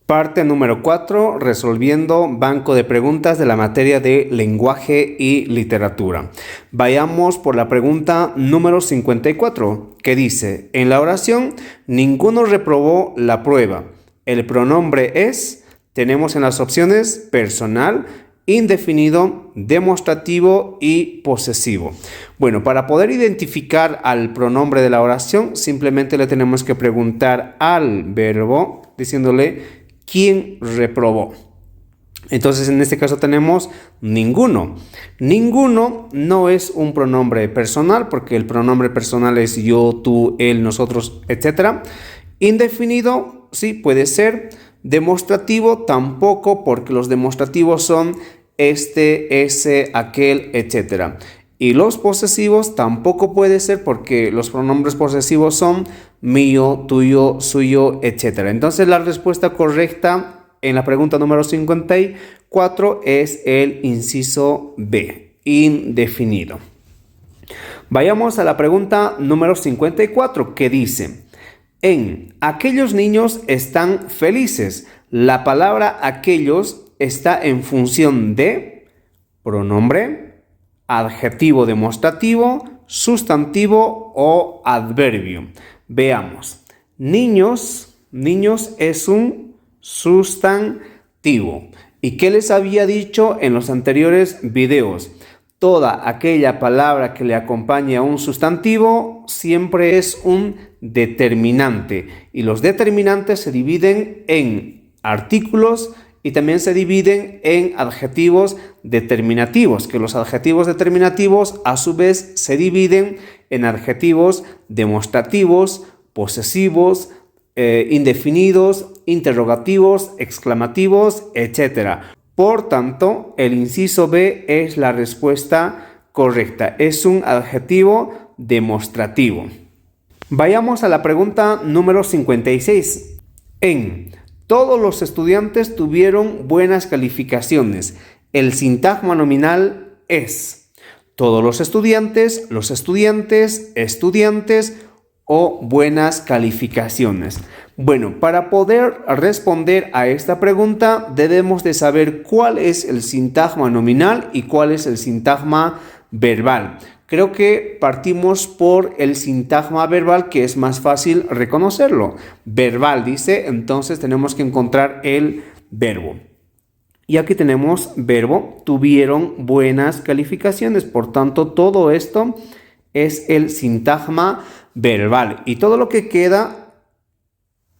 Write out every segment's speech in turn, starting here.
Parte número 4, resolviendo banco de preguntas de la materia de lenguaje y literatura. Vayamos por la pregunta número 54, que dice, en la oración, ninguno reprobó la prueba. El pronombre es, tenemos en las opciones personal, indefinido, demostrativo y posesivo. Bueno, para poder identificar al pronombre de la oración, simplemente le tenemos que preguntar al verbo, diciéndole ¿quién reprobó? Entonces, en este caso tenemos ninguno. Ninguno no es un pronombre personal, porque el pronombre personal es yo, tú, él, nosotros, etc. Indefinido, sí, puede ser. Demostrativo, tampoco, porque los demostrativos son este, ese, aquel, etc. Y los posesivos tampoco puede ser, porque los pronombres posesivos son mío, tuyo, suyo, etc. Entonces la respuesta correcta en la pregunta número 54 es el inciso B, indefinido. Vayamos a la pregunta número 54, que dice, en aquellos niños están felices. La palabra aquellos está en función de pronombre, adjetivo demostrativo, sustantivo o adverbio. Veamos. Niños es un sustantivo. ¿Y qué les había dicho en los anteriores videos? Toda aquella palabra que le acompaña a un sustantivo siempre es un determinante. Y los determinantes se dividen en artículos y también se dividen en adjetivos determinativos, que los adjetivos determinativos a su vez se dividen en adjetivos demostrativos, posesivos, indefinidos, interrogativos, exclamativos, etc. Por tanto, el inciso B es la respuesta correcta. Es un adjetivo demostrativo. Vayamos a la pregunta número 56. En todos los estudiantes tuvieron buenas calificaciones. El sintagma nominal es todos los estudiantes, estudiantes o buenas calificaciones. Bueno, para poder responder a esta pregunta debemos de saber cuál es el sintagma nominal y cuál es el sintagma verbal. Creo que partimos por el sintagma verbal, que es más fácil reconocerlo. Verbal dice, entonces tenemos que encontrar el verbo. Y aquí tenemos verbo, tuvieron buenas calificaciones. Por tanto, todo esto es el sintagma verbal. Y todo lo que queda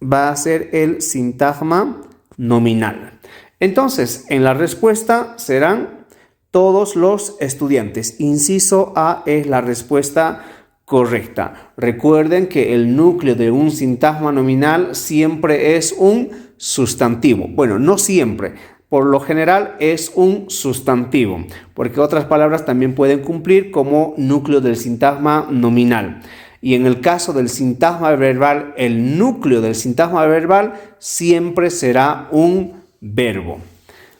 va a ser el sintagma nominal. Entonces, en la respuesta serán todos los estudiantes. Inciso A es la respuesta correcta. Recuerden que el núcleo de un sintagma nominal siempre es un sustantivo. Bueno, no siempre. Por lo general es un sustantivo, porque otras palabras también pueden cumplir como núcleo del sintagma nominal. Y en el caso del sintagma verbal, el núcleo del sintagma verbal siempre será un verbo.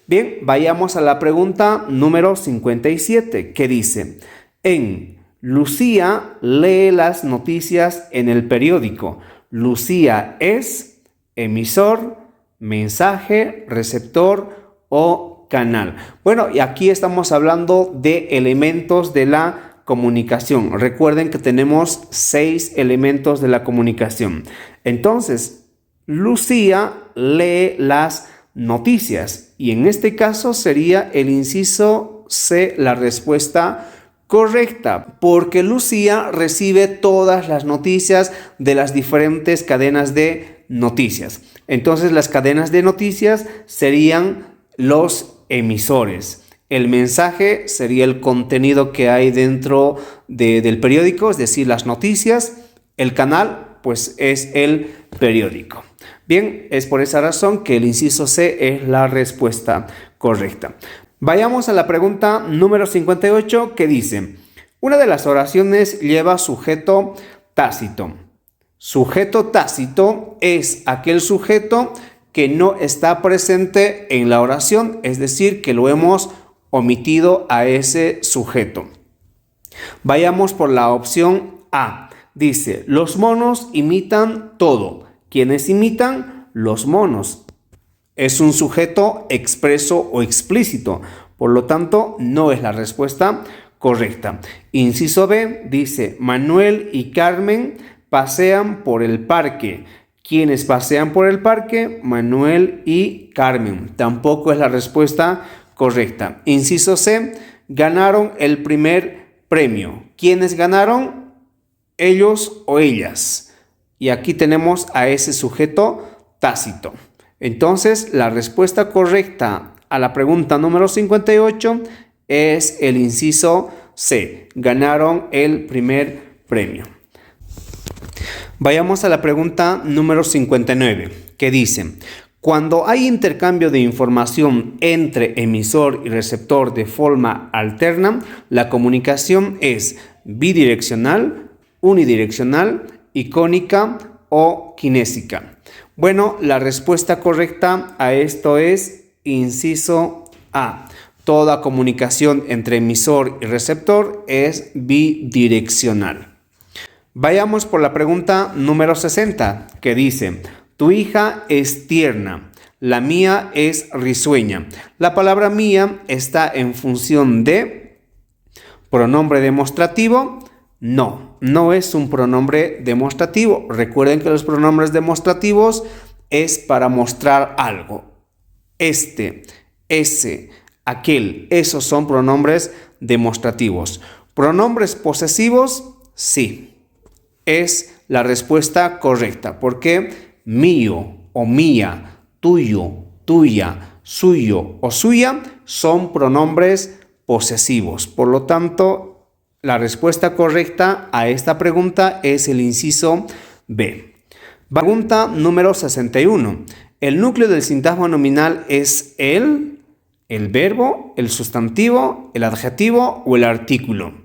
Bien, vayamos a la pregunta número 57, que dice, en Lucía lee las noticias en el periódico. Lucía es emisor, mensaje, receptor o canal. Bueno, y aquí estamos hablando de elementos de la comunicación. Recuerden que tenemos 6 elementos de la comunicación. Entonces, Lucía lee las noticias y en este caso sería el inciso C la respuesta correcta, porque Lucía recibe todas las noticias de las diferentes cadenas de noticias. Entonces, las cadenas de noticias serían los emisores. El mensaje sería el contenido que hay dentro del periódico, es decir, las noticias. El canal, pues, es el periódico. Bien, es por esa razón que el inciso C es la respuesta correcta. Vayamos a la pregunta número 58, que dice, una de las oraciones lleva sujeto tácito. Sujeto tácito es aquel sujeto que no está presente en la oración, es decir, que lo hemos omitido a ese sujeto. Vayamos por la opción A. Dice, los monos imitan todo. ¿Quiénes imitan? Los monos. Es un sujeto expreso o explícito. Por lo tanto, no es la respuesta correcta. Inciso B dice, Manuel y Carmen pasean por el parque. ¿Quiénes pasean por el parque? Manuel y Carmen. Tampoco es la respuesta correcta. Inciso C, ganaron el primer premio. ¿Quiénes ganaron? Ellos o ellas. Y aquí tenemos a ese sujeto tácito. Entonces, la respuesta correcta a la pregunta número 58 es el inciso C. Ganaron el primer premio. Vayamos a la pregunta número 59, que dice, cuando hay intercambio de información entre emisor y receptor de forma alterna, la comunicación es bidireccional, unidireccional, icónica o kinésica. Bueno, la respuesta correcta a esto es inciso A. Toda comunicación entre emisor y receptor es bidireccional. Vayamos por la pregunta número 60, que dice, tu hija es tierna, la mía es risueña. La palabra mía está en función de pronombre demostrativo. No es un pronombre demostrativo. Recuerden que los pronombres demostrativos es para mostrar algo. Este, ese, aquel, esos son pronombres demostrativos. Pronombres posesivos, sí. Es la respuesta correcta, porque mío o mía, tuyo, tuya, suyo o suya son pronombres posesivos. Por lo tanto, la respuesta correcta a esta pregunta es el inciso B. Pregunta número 61. El núcleo del sintagma nominal es el verbo, el sustantivo, el adjetivo o el artículo.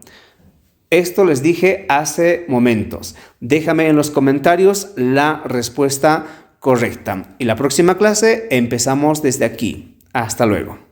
Esto les dije hace momentos. Déjame en los comentarios la respuesta correcta. Y la próxima clase empezamos desde aquí. Hasta luego.